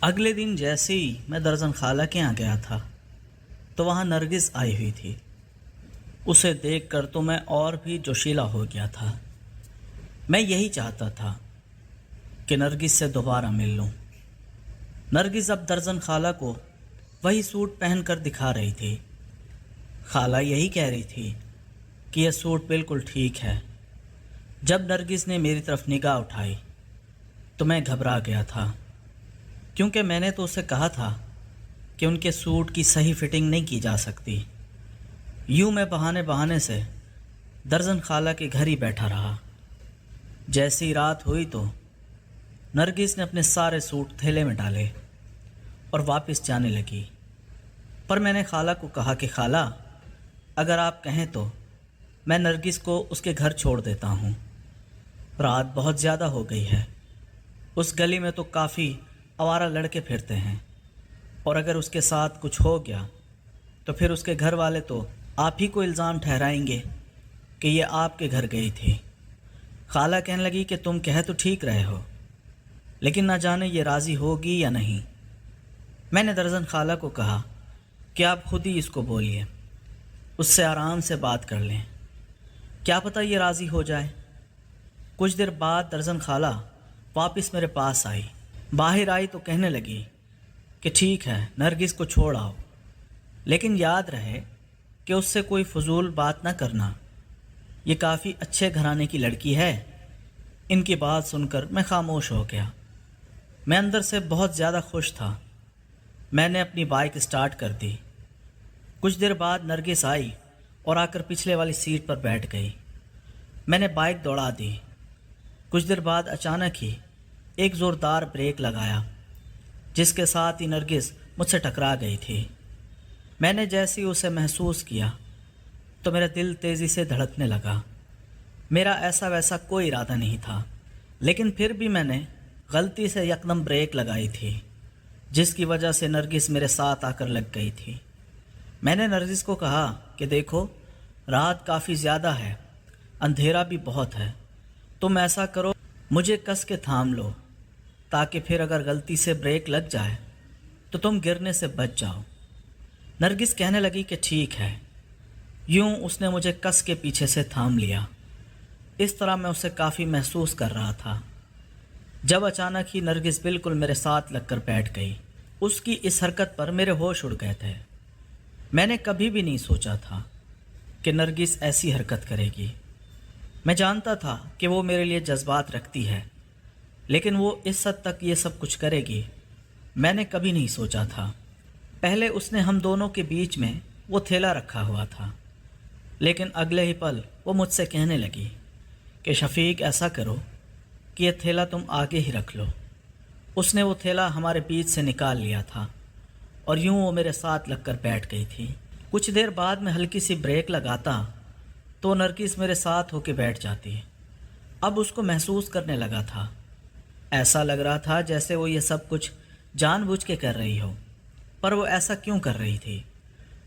اگلے دن جیسے ہی میں درزن خالہ کے یہاں گیا تھا تو وہاں نرگس آئی ہوئی تھی۔ اسے دیکھ کر تو میں اور بھی جوشیلا ہو گیا تھا۔ میں یہی چاہتا تھا کہ نرگس سے دوبارہ مل لوں۔ نرگس اب درزن خالہ کو وہی سوٹ پہن کر دکھا رہی تھی۔ خالہ یہی کہہ رہی تھی کہ یہ سوٹ بالکل ٹھیک ہے۔ جب نرگس نے میری طرف نگاہ اٹھائی تو میں گھبرا گیا تھا، کیونکہ میں نے تو اسے کہا تھا کہ ان کے سوٹ کی صحیح فٹنگ نہیں کی جا سکتی۔ یوں میں بہانے سے درزن خالہ کے گھر ہی بیٹھا رہا۔ جیسی رات ہوئی تو نرگس نے اپنے سارے سوٹ تھیلے میں ڈالے اور واپس جانے لگی، پر میں نے خالہ کو کہا کہ خالہ، اگر آپ کہیں تو میں نرگس کو اس کے گھر چھوڑ دیتا ہوں۔ رات بہت زیادہ ہو گئی ہے، اس گلی میں تو کافی آوارہ لڑکے پھرتے ہیں، اور اگر اس کے ساتھ کچھ ہو گیا تو پھر اس کے گھر والے تو آپ ہی کو الزام ٹھہرائیں گے کہ یہ آپ کے گھر گئی تھی۔ خالہ کہنے لگی کہ تم کہہ تو ٹھیک رہے ہو، لیکن نہ جانے یہ راضی ہوگی یا نہیں۔ میں نے درزن خالہ کو کہا کہ آپ خود ہی اس کو بولیے، اس سے آرام سے بات کر لیں، کیا پتہ یہ راضی ہو جائے۔ کچھ دیر بعد درزن خالہ واپس میرے پاس آئی۔ باہر آئی تو کہنے لگی کہ ٹھیک ہے، نرگس کو چھوڑ آؤ، لیکن یاد رہے کہ اس سے کوئی فضول بات نہ کرنا، یہ کافی اچھے گھرانے کی لڑکی ہے۔ ان کی بات سن کر میں خاموش ہو گیا۔ میں اندر سے بہت زیادہ خوش تھا۔ میں نے اپنی بائک سٹارٹ کر دی۔ کچھ دیر بعد نرگس آئی اور آ کر پچھلے والی سیٹ پر بیٹھ گئی۔ میں نے بائک دوڑا دی۔ کچھ دیر بعد اچانک ہی ایک زوردار بریک لگایا، جس کے ساتھ ہی نرگس مجھ سے ٹکرا گئی تھی۔ میں نے جیسے ہی اسے محسوس کیا تو میرا دل تیزی سے دھڑکنے لگا۔ میرا ایسا ویسا کوئی ارادہ نہیں تھا، لیکن پھر بھی میں نے غلطی سے یکدم بریک لگائی تھی، جس کی وجہ سے نرگس میرے ساتھ آ کر لگ گئی تھی۔ میں نے نرگس کو کہا کہ دیکھو، رات کافی زیادہ ہے، اندھیرا بھی بہت ہے، تم ایسا کرو، مجھے کس کے تھام لو، تاکہ پھر اگر غلطی سے بریک لگ جائے تو تم گرنے سے بچ جاؤ۔ نرگس کہنے لگی کہ ٹھیک ہے۔ یوں اس نے مجھے کس کے پیچھے سے تھام لیا۔ اس طرح میں اسے کافی محسوس کر رہا تھا، جب اچانک ہی نرگس بالکل میرے ساتھ لگ کر بیٹھ گئی۔ اس کی اس حرکت پر میرے ہوش اڑ گئے تھے۔ میں نے کبھی بھی نہیں سوچا تھا کہ نرگس ایسی حرکت کرے گی۔ میں جانتا تھا کہ وہ میرے لیے جذبات رکھتی ہے، لیکن وہ اس حد تک یہ سب کچھ کرے گی میں نے کبھی نہیں سوچا تھا۔ پہلے اس نے ہم دونوں کے بیچ میں وہ تھیلا رکھا ہوا تھا، لیکن اگلے ہی پل وہ مجھ سے کہنے لگی کہ شفیق، ایسا کرو کہ یہ تھیلا تم آگے ہی رکھ لو۔ اس نے وہ تھیلا ہمارے بیچ سے نکال لیا تھا اور یوں وہ میرے ساتھ لگ کر بیٹھ گئی تھی۔ کچھ دیر بعد میں ہلکی سی بریک لگاتا تو نرگس میرے ساتھ ہو کے بیٹھ جاتی۔ اب اس کو محسوس کرنے لگا تھا، ایسا لگ رہا تھا جیسے وہ یہ سب کچھ جان بوجھ کے کر رہی ہو، پر وہ ایسا کیوں کر رہی تھی؟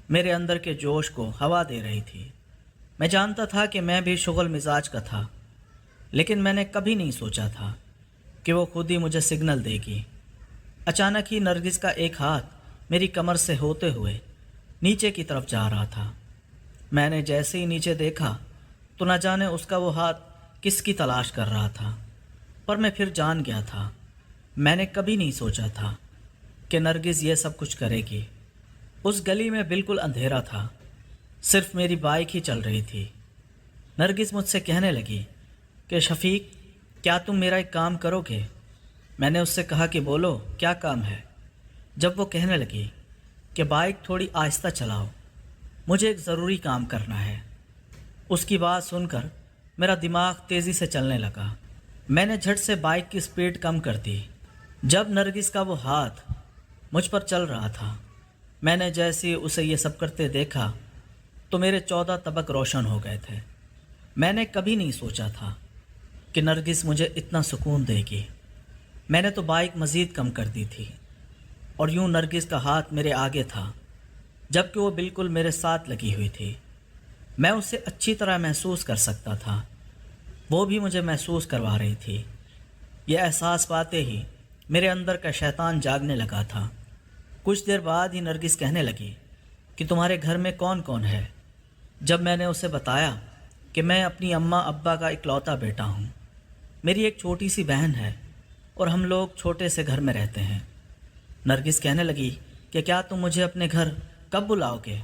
میرے اندر کے جوش کو ہوا دے رہی تھی۔ میں جانتا تھا کہ میں بھی شغل مزاج کا تھا، لیکن میں نے کبھی نہیں سوچا تھا کہ وہ خود ہی مجھے سگنل دے گی۔ اچانک ہی نرگس کا ایک ہاتھ میری کمر سے ہوتے ہوئے نیچے کی طرف جا رہا تھا۔ میں نے جیسے ہی نیچے دیکھا تو نہ جانے اس کا وہ ہاتھ کس کی تلاش کر رہا تھا، پر میں پھر جان گیا تھا، میں نے کبھی نہیں سوچا تھا کہ نرگس یہ سب کچھ کرے گی۔ اس گلی میں بالکل اندھیرا تھا، صرف میری بائک ہی چل رہی تھی۔ نرگس مجھ سے کہنے لگی کہ شفیق، کیا تم میرا ایک کام کرو گے؟ میں نے اس سے کہا کہ بولو، کیا کام ہے؟ جب وہ کہنے لگی کہ بائک تھوڑی آہستہ چلاؤ، مجھے ایک ضروری کام کرنا ہے۔ اس کی بات سن کر میرا دماغ تیزی سے چلنے لگا۔ میں نے جھٹ سے بائک کی سپیڈ کم کر دی۔ جب نرگس کا وہ ہاتھ مجھ پر چل رہا تھا، میں نے جیسے اسے یہ سب کرتے دیکھا تو میرے 14 طبق روشن ہو گئے تھے۔ میں نے کبھی نہیں سوچا تھا کہ نرگس مجھے اتنا سکون دے گی۔ میں نے تو بائک مزید کم کر دی تھی، اور یوں نرگس کا ہاتھ میرے آگے تھا، جبکہ وہ بالکل میرے ساتھ لگی ہوئی تھی۔ میں اسے اچھی طرح محسوس کر سکتا تھا، وہ بھی مجھے محسوس کروا رہی تھی۔ یہ احساس پاتے ہی میرے اندر کا شیطان جاگنے لگا تھا۔ کچھ دیر بعد ہی نرگس کہنے لگی کہ تمہارے گھر میں کون کون ہے؟ جب میں نے اسے بتایا کہ میں اپنی اماں ابا کا اکلوتا بیٹا ہوں، میری ایک چھوٹی سی بہن ہے اور ہم لوگ چھوٹے سے گھر میں رہتے ہیں، نرگس کہنے لگی کہ کیا تم مجھے اپنے گھر کب بلاؤ گے؟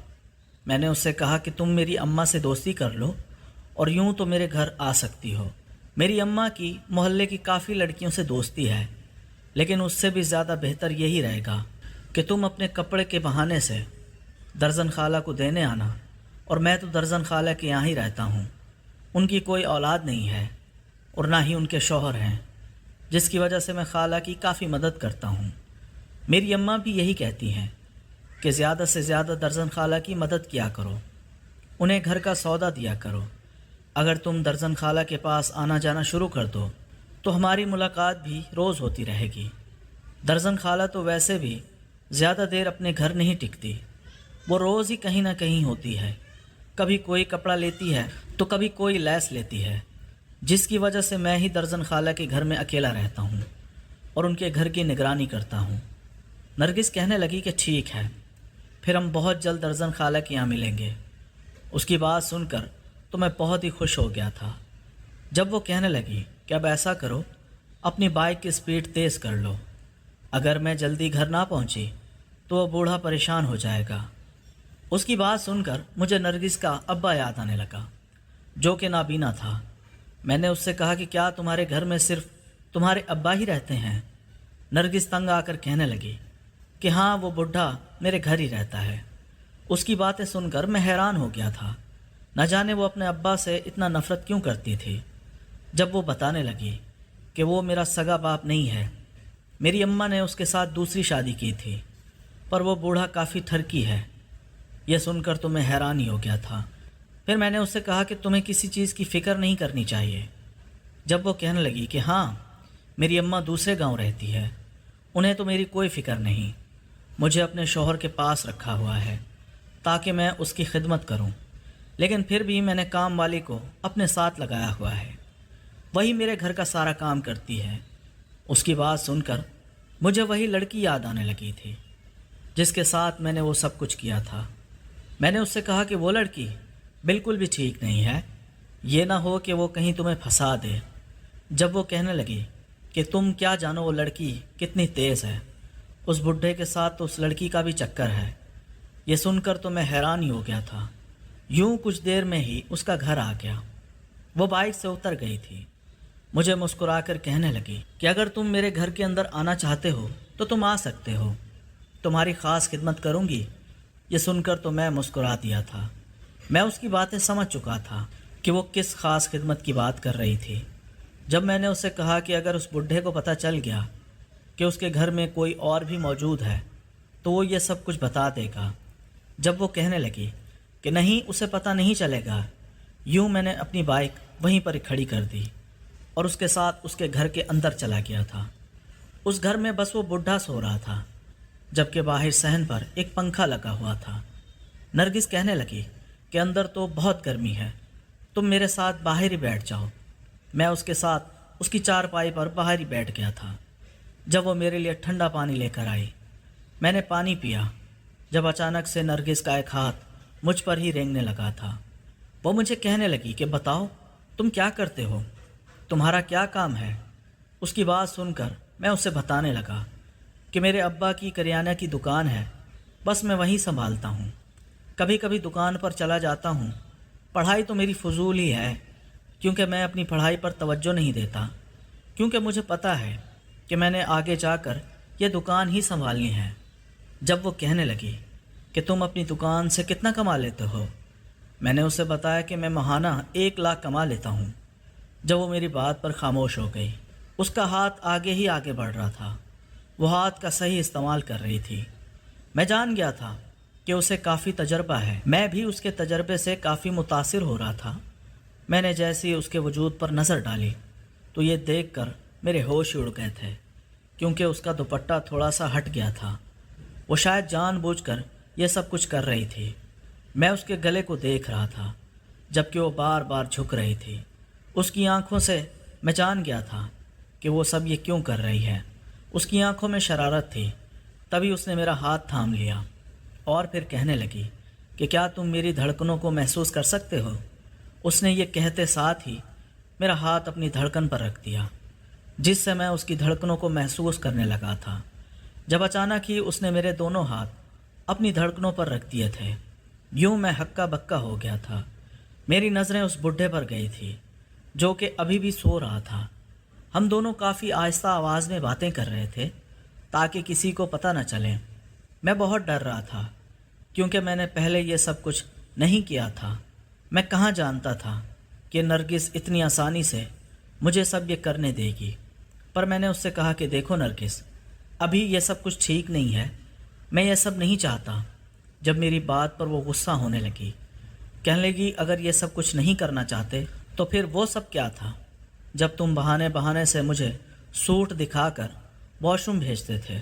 میں نے اس سے کہا کہ تم میری اماں سے دوستی کر لو اور یوں تو میرے گھر آ سکتی ہو۔ میری اماں کی محلے کی کافی لڑکیوں سے دوستی ہے، لیکن اس سے بھی زیادہ بہتر یہی رہے گا کہ تم اپنے کپڑے کے بہانے سے درزن خالہ کو دینے آنا، اور میں تو درزن خالہ کے یہاں ہی رہتا ہوں۔ ان کی کوئی اولاد نہیں ہے اور نہ ہی ان کے شوہر ہیں، جس کی وجہ سے میں خالہ کی کافی مدد کرتا ہوں۔ میری اماں بھی یہی کہتی ہیں کہ زیادہ سے زیادہ درزن خالہ کی مدد کیا کرو، انہیں گھر کا سودا دیا کرو۔ اگر تم درزن خالہ کے پاس آنا جانا شروع کر دو تو ہماری ملاقات بھی روز ہوتی رہے گی۔ درزن خالہ تو ویسے بھی زیادہ دیر اپنے گھر نہیں ٹکتی، وہ روز ہی کہیں نہ کہیں ہوتی ہے، کبھی کوئی کپڑا لیتی ہے تو کبھی کوئی لیس لیتی ہے، جس کی وجہ سے میں ہی درزن خالہ کے گھر میں اکیلا رہتا ہوں اور ان کے گھر کی نگرانی کرتا ہوں۔ نرگس کہنے لگی کہ ٹھیک ہے، پھر ہم بہت جلد درزن خالہ کے یہاں ملیں گے۔ اس کی بات سن کر تو میں بہت ہی خوش ہو گیا تھا۔ جب وہ کہنے لگی کہ اب ایسا کرو، اپنی بائک کی سپیڈ تیز کر لو، اگر میں جلدی گھر نہ پہنچی تو وہ بوڑھا پریشان ہو جائے گا۔ اس کی بات سن کر مجھے نرگس کا ابا یاد آنے لگا، جو کہ نابینا تھا۔ میں نے اس سے کہا کہ کیا تمہارے گھر میں صرف تمہارے ابا ہی رہتے ہیں؟ نرگس تنگ آ کر کہنے لگی کہ ہاں، وہ بڈھا میرے گھر ہی رہتا ہے۔ اس کی باتیں سن کر میں حیران ہو گیا تھا، نہ جانے وہ اپنے ابا سے اتنا نفرت کیوں کرتی تھی۔ جب وہ بتانے لگی کہ وہ میرا سگا باپ نہیں ہے، میری اماں نے اس کے ساتھ دوسری شادی کی تھی، پر وہ بوڑھا کافی ٹھرکی ہے، یہ سن کر تو میں حیران ہی ہو گیا تھا۔ پھر میں نے اس سے کہا کہ تمہیں کسی چیز کی فکر نہیں کرنی چاہیے۔ جب وہ کہنے لگی کہ ہاں، میری اماں دوسرے گاؤں رہتی ہے، انہیں تو میری کوئی فکر نہیں، مجھے اپنے شوہر کے پاس رکھا ہوا ہے تاکہ میں اس کی خدمت کروں، لیکن پھر بھی میں نے کام والی کو اپنے ساتھ لگایا ہوا ہے، وہی میرے گھر کا سارا کام کرتی ہے۔ اس کی بات سن کر مجھے وہی لڑکی یاد آنے لگی تھی جس کے ساتھ میں نے وہ سب کچھ کیا تھا۔ میں نے اس سے کہا کہ وہ لڑکی بالکل بھی ٹھیک نہیں ہے، یہ نہ ہو کہ وہ کہیں تمہیں پھنسا دے۔ جب وہ کہنے لگی کہ تم کیا جانو وہ لڑکی کتنی تیز ہے، اس بڈھے کے ساتھ تو اس لڑکی کا بھی چکر ہے، یہ سن کر تو میں حیران ہی ہو گیا تھا۔ یوں کچھ دیر میں ہی اس کا گھر آ گیا۔ وہ بائک سے اتر گئی تھی، مجھے مسکرا کر کہنے لگی کہ اگر تم میرے گھر کے اندر آنا چاہتے ہو تو تم آ سکتے ہو، تمہاری خاص خدمت کروں گی۔ یہ سن کر تو میں مسکرا دیا تھا، میں اس کی باتیں سمجھ چکا تھا کہ وہ کس خاص خدمت کی بات کر رہی تھی۔ جب میں نے اس سے کہا کہ اگر اس بڈھے کو پتہ چل گیا کہ اس کے گھر میں کوئی اور بھی موجود ہے تو وہ یہ سب کچھ بتا دے گا۔ جب وہ کہنے لگی کہ نہیں، اسے پتہ نہیں چلے گا، یوں میں نے اپنی بائک وہیں پر کھڑی کر دی اور اس کے ساتھ اس کے گھر کے اندر چلا گیا تھا۔ اس گھر میں بس وہ بڈھا سو رہا تھا، جبکہ باہر صحن پر ایک پنکھا لگا ہوا تھا۔ نرگس کہنے لگی کہ اندر تو بہت گرمی ہے، تم میرے ساتھ باہر ہی بیٹھ جاؤ۔ میں اس کے ساتھ اس کی چارپائی پر باہر ہی بیٹھ گیا تھا۔ جب وہ میرے لیے ٹھنڈا پانی لے کر آئی، میں نے پانی پیا، جب اچانک سے نرگس کا ایک ہاتھ مجھ پر ہی رینگنے لگا تھا۔ وہ مجھے کہنے لگی کہ بتاؤ تم کیا کرتے ہو، تمہارا کیا کام ہے؟ اس کی بات سن کر میں اسے بتانے لگا کہ میرے ابا کی کریانہ کی دکان ہے، بس میں وہیں سنبھالتا ہوں، کبھی کبھی دکان پر چلا جاتا ہوں۔ پڑھائی تو میری فضول ہی ہے، کیونکہ میں اپنی پڑھائی پر توجہ نہیں دیتا، کیونکہ مجھے پتہ ہے کہ میں نے آگے جا کر یہ دکان ہی سنبھالنی ہے۔ جب وہ کہنے لگی کہ تم اپنی دکان سے کتنا کما لیتے ہو، میں نے اسے بتایا کہ میں ماہانہ 1 لاکھ کما لیتا ہوں۔ جب وہ میری بات پر خاموش ہو گئی، اس کا ہاتھ آگے ہی آگے بڑھ رہا تھا، وہ ہاتھ کا صحیح استعمال کر رہی تھی۔ میں جان گیا تھا کہ اسے کافی تجربہ ہے، میں بھی اس کے تجربے سے کافی متاثر ہو رہا تھا۔ میں نے جیسے ہی اس کے وجود پر نظر ڈالی تو یہ دیکھ کر میرے ہوش اڑ گئے تھے، کیونکہ اس کا دوپٹہ تھوڑا سا ہٹ گیا تھا۔ وہ شاید جان بوجھ کر یہ سب کچھ کر رہی تھی۔ میں اس کے گلے کو دیکھ رہا تھا، جبکہ وہ بار بار جھک رہی تھی۔ اس کی آنکھوں سے میں جان گیا تھا کہ وہ سب یہ کیوں کر رہی ہے۔ اس کی آنکھوں میں شرارت تھی۔ تبھی اس نے میرا ہاتھ تھام لیا اور پھر کہنے لگی کہ کیا تم میری دھڑکنوں کو محسوس کر سکتے ہو؟ اس نے یہ کہتے ساتھ ہی میرا ہاتھ اپنی دھڑکن پر رکھ دیا، جس سے میں اس کی دھڑکنوں کو محسوس کرنے لگا تھا۔ جب اچانک ہی اس نے میرے دونوں ہاتھ اپنی دھڑکنوں پر رکھ دیے تھے، یوں میں ہکا بکا ہو گیا تھا۔ میری نظریں اس بڈھے پر گئی تھی جو کہ ابھی بھی سو رہا تھا۔ ہم دونوں کافی آہستہ آواز میں باتیں کر رہے تھے تاکہ کسی کو پتہ نہ چلے۔ میں بہت ڈر رہا تھا کیونکہ میں نے پہلے یہ سب کچھ نہیں کیا تھا۔ میں کہاں جانتا تھا کہ نرگس اتنی آسانی سے مجھے سب یہ کرنے دے گی، پر میں نے اس سے کہا کہ دیکھو نرگس، ابھی یہ سب کچھ ٹھیک نہیں ہے، میں یہ سب نہیں چاہتا۔ جب میری بات پر وہ غصہ ہونے لگی، کہنے لگی اگر یہ سب کچھ نہیں کرنا چاہتے تو پھر وہ سب کیا تھا جب تم بہانے سے مجھے سوٹ دکھا کر واش روم بھیجتے تھے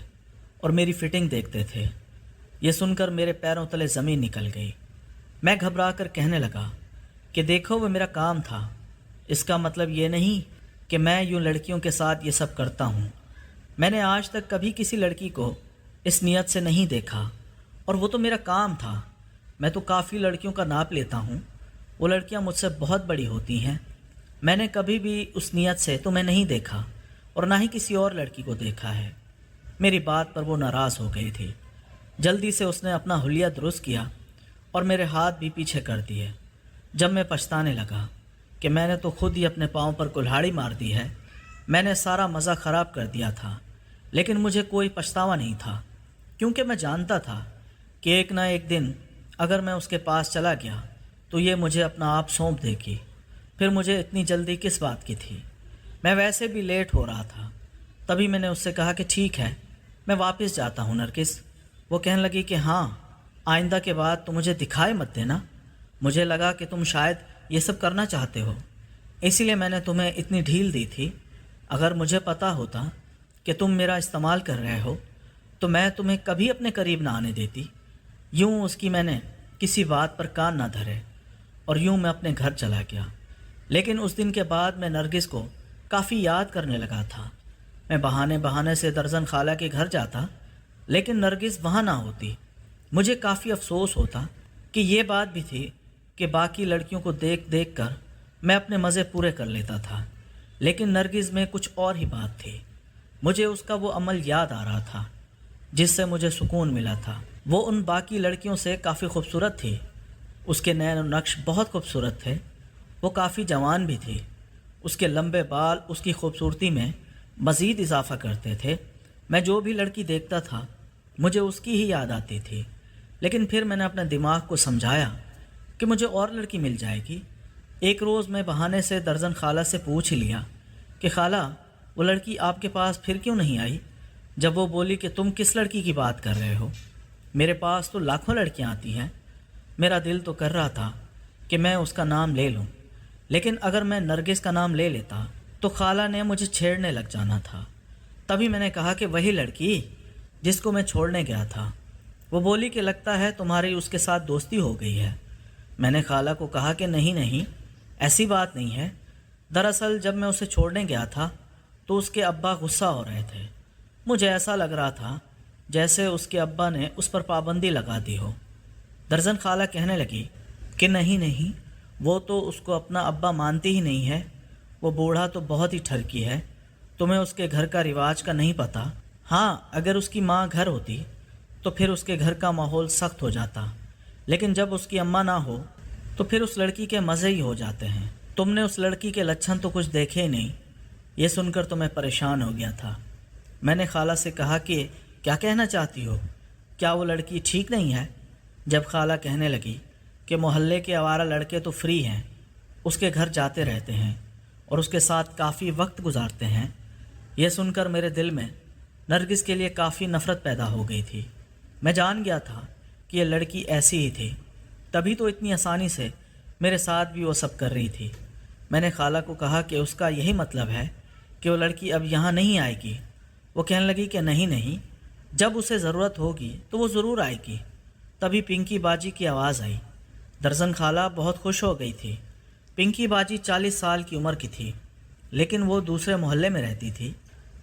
اور میری فٹنگ دیکھتے تھے۔ یہ سن کر میرے پیروں تلے زمین نکل گئی۔ میں گھبرا کر کہنے لگا کہ دیکھو وہ میرا کام تھا، اس کا مطلب یہ نہیں کہ میں یوں لڑکیوں کے ساتھ یہ سب کرتا ہوں۔ میں نے آج تک کبھی کسی لڑکی کو اس نیت سے نہیں دیکھا، اور وہ تو میرا کام تھا۔ میں تو کافی لڑکیوں کا ناپ لیتا ہوں، وہ لڑکیاں مجھ سے بہت بڑی ہوتی ہیں۔ میں نے کبھی بھی اس نیت سے تمہیں نہیں دیکھا اور نہ ہی کسی اور لڑکی کو دیکھا ہے۔ میری بات پر وہ ناراض ہو گئی تھی۔ جلدی سے اس نے اپنا حلیہ درست کیا اور میرے ہاتھ بھی پیچھے کر دیے۔ جب میں پچھتانے لگا کہ میں نے تو خود ہی اپنے پاؤں پر کلہاڑی مار دی ہے، میں نے سارا مزہ خراب کر دیا تھا، لیکن مجھے کوئی پچھتاوا نہیں تھا، کیونکہ میں جانتا تھا کہ ایک نہ ایک دن اگر میں اس کے پاس چلا گیا تو یہ مجھے اپنا آپ سونپ دے گی۔ پھر مجھے اتنی جلدی کس بات کی تھی؟ میں ویسے بھی لیٹ ہو رہا تھا۔ تبھی میں نے اس سے کہا کہ ٹھیک ہے، میں واپس جاتا ہوں نرگس۔ وہ کہنے لگی کہ ہاں، آئندہ کے بعد تو مجھے دکھائے مت دینا۔ مجھے لگا کہ تم شاید یہ سب کرنا چاہتے ہو، اسی لیے میں نے تمہیں اتنی ڈھیل دی تھی۔ اگر مجھے پتہ ہوتا کہ تم میرا استعمال کر رہے ہو تو میں تمہیں کبھی اپنے قریب نہ آنے دیتی۔ یوں اس کی میں نے کسی بات پر کان نہ دھرے اور یوں میں اپنے گھر چلا گیا۔ لیکن اس دن کے بعد میں نرگس کو کافی یاد کرنے لگا تھا۔ میں بہانے سے درزن خالہ کے گھر جاتا، لیکن نرگس وہاں نہ ہوتی۔ مجھے کافی افسوس ہوتا کہ یہ بات بھی تھی کہ باقی لڑکیوں کو دیکھ دیکھ کر میں اپنے مزے پورے کر لیتا تھا، لیکن نرگس میں کچھ اور ہی بات تھی۔ مجھے اس کا وہ عمل یاد آ رہا تھا جس سے مجھے سکون ملا تھا۔ وہ ان باقی لڑکیوں سے کافی خوبصورت تھی، اس کے نین و نقش بہت خوبصورت تھے، وہ کافی جوان بھی تھی۔ اس کے لمبے بال اس کی خوبصورتی میں مزید اضافہ کرتے تھے۔ میں جو بھی لڑکی دیکھتا تھا مجھے اس کی ہی یاد آتی تھی، لیکن پھر میں نے اپنے دماغ کو سمجھایا کہ مجھے اور لڑکی مل جائے گی۔ ایک روز میں بہانے سے درزن خالہ سے پوچھ لیا کہ خالہ، وہ لڑکی آپ کے پاس پھر کیوں نہیں آئی؟ جب وہ بولی کہ تم کس لڑکی کی بات کر رہے ہو؟ میرے پاس تو لاکھوں لڑکیاں آتی ہیں۔ میرا دل تو کر رہا تھا کہ میں اس کا نام لے لوں، لیکن اگر میں نرگس کا نام لے لیتا تو خالہ نے مجھے چھیڑنے لگ جانا تھا۔ تبھی میں نے کہا کہ وہی لڑکی جس کو میں چھوڑنے گیا تھا۔ وہ بولی کہ لگتا ہے تمہاری اس کے ساتھ دوستی ہو گئی ہے۔ میں نے خالہ کو کہا کہ نہیں، ایسی بات نہیں ہے۔ دراصل جب میں اسے چھوڑنے گیا تھا تو اس کے ابا غصہ ہو رہے تھے۔ مجھے ایسا لگ رہا تھا جیسے اس کے ابا نے اس پر پابندی لگا دی ہو۔ درزن خالہ کہنے لگی کہ نہیں، وہ تو اس کو اپنا ابا مانتی ہی نہیں ہے۔ وہ بوڑھا تو بہت ہی ٹھرکی ہے، تمہیں اس کے گھر کا رواج کا نہیں پتہ۔ ہاں، اگر اس کی ماں گھر ہوتی تو پھر اس کے گھر کا ماحول سخت ہو جاتا، لیکن جب اس کی اماں نہ ہو تو پھر اس لڑکی کے مزے ہی ہو جاتے ہیں۔ تم نے اس لڑکی کے لچھن تو کچھ دیکھے ہی نہیں۔ یہ سن کر تو میں پریشان ہو گیا تھا۔ میں نے خالہ سے کہا کہ کیا کہنا چاہتی ہو؟ کیا وہ لڑکی ٹھیک نہیں ہے؟ جب خالہ کہنے لگی کہ محلے کے آوارہ لڑکے تو فری ہیں، اس کے گھر جاتے رہتے ہیں اور اس کے ساتھ کافی وقت گزارتے ہیں۔ یہ سن کر میرے دل میں نرگس کے لیے کافی نفرت پیدا ہو گئی تھی۔ میں جان گیا تھا کہ یہ لڑکی ایسی ہی تھی، تبھی تو اتنی آسانی سے میرے ساتھ بھی وہ سب کر رہی تھی۔ میں نے خالہ کو کہا کہ اس کا یہی مطلب ہے کہ وہ لڑکی اب یہاں نہیں آئے گی۔ وہ کہنے لگی کہ نہیں، جب اسے ضرورت ہوگی تو وہ ضرور آئے گی۔ تبھی پنکی باجی کی آواز آئی۔ درزن خالہ بہت خوش ہو گئی تھی۔ پنکی باجی 40 سال کی عمر کی تھی، لیکن وہ دوسرے محلے میں رہتی تھی۔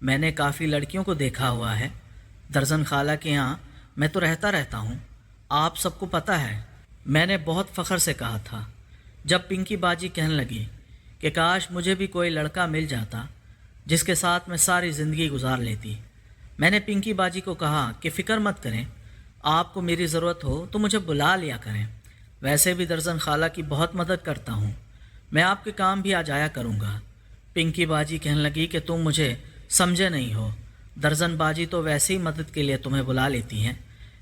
میں نے کافی لڑکیوں کو دیکھا ہوا ہے، درجن خالہ کے یہاں میں تو رہتا ہوں، آپ سب کو پتہ ہے۔ میں نے بہت فخر سے کہا تھا جب پنکی باجی کہنے لگی کہ کاش مجھے بھی کوئی لڑکا مل جاتا جس کے ساتھ میں ساری زندگی گزار لیتی۔ میں نے پنکی باجی کو کہا کہ فکر مت کریں، آپ کو میری ضرورت ہو تو مجھے بلا لیا کریں، ویسے بھی درجن خالہ کی بہت مدد کرتا ہوں، میں آپ کے کام بھی آ جایا کروں گا۔ پنکی باجی کہنے لگی کہ تم مجھے سمجھے نہیں ہو، درجن باجی تو ویسے ہی مدد کے لیے تمہیں بلا لیتی ہیں،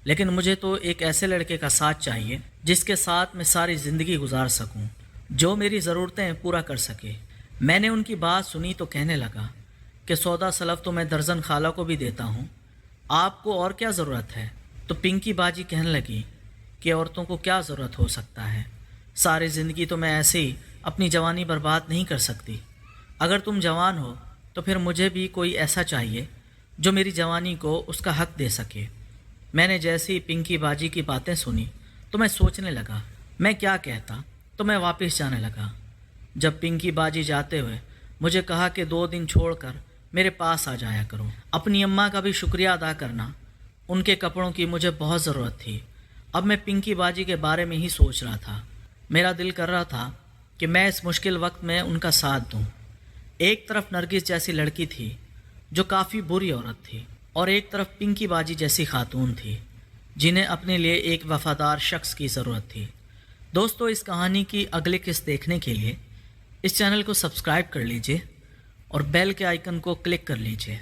لیکن مجھے تو ایک ایسے لڑکے کا ساتھ چاہیے جس کے ساتھ میں ساری زندگی گزار سکوں، جو میری ضرورتیں پورا کر سکے۔ میں نے ان کی بات سنی تو کہنے لگا کہ سودا سلف تو میں درجن خالہ کو بھی دیتا ہوں، آپ کو اور کیا ضرورت ہے؟ تو پنکی باجی کہنے لگی کہ عورتوں کو کیا ضرورت ہو سکتا ہے، ساری زندگی تو میں ایسے ہی اپنی جوانی برباد نہیں کر سکتی، اگر تم جوان ہو تو پھر مجھے بھی کوئی ایسا چاہیے جو میری جوانی کو اس کا حق دے سکے۔ میں نے جیسے ہی پنکی باجی کی باتیں سنی تو میں سوچنے لگا میں کیا کہتا، تو میں واپس جانے لگا۔ جب پنکی باجی جاتے ہوئے مجھے کہا کہ 2 دن چھوڑ کر میرے پاس آ جایا کرو، اپنی اماں کا بھی شکریہ ادا کرنا، ان کے کپڑوں کی مجھے بہت ضرورت تھی۔ اب میں پنکی باجی کے بارے میں ہی سوچ رہا تھا، میرا دل کر رہا تھا کہ میں اس مشکل وقت میں ان کا ساتھ دوں۔ ایک طرف نرگس جیسی لڑکی تھی جو کافی بری عورت تھی، اور ایک طرف پنکی باجی جیسی خاتون تھی جنہیں اپنے لیے ایک وفادار شخص کی ضرورت تھی۔ دوستو، اس کہانی کی اگلی قسط دیکھنے کے لیے اس چینل کو سبسکرائب کر لیجئے اور بیل کے آئیکن کو کلک کر لیجئے۔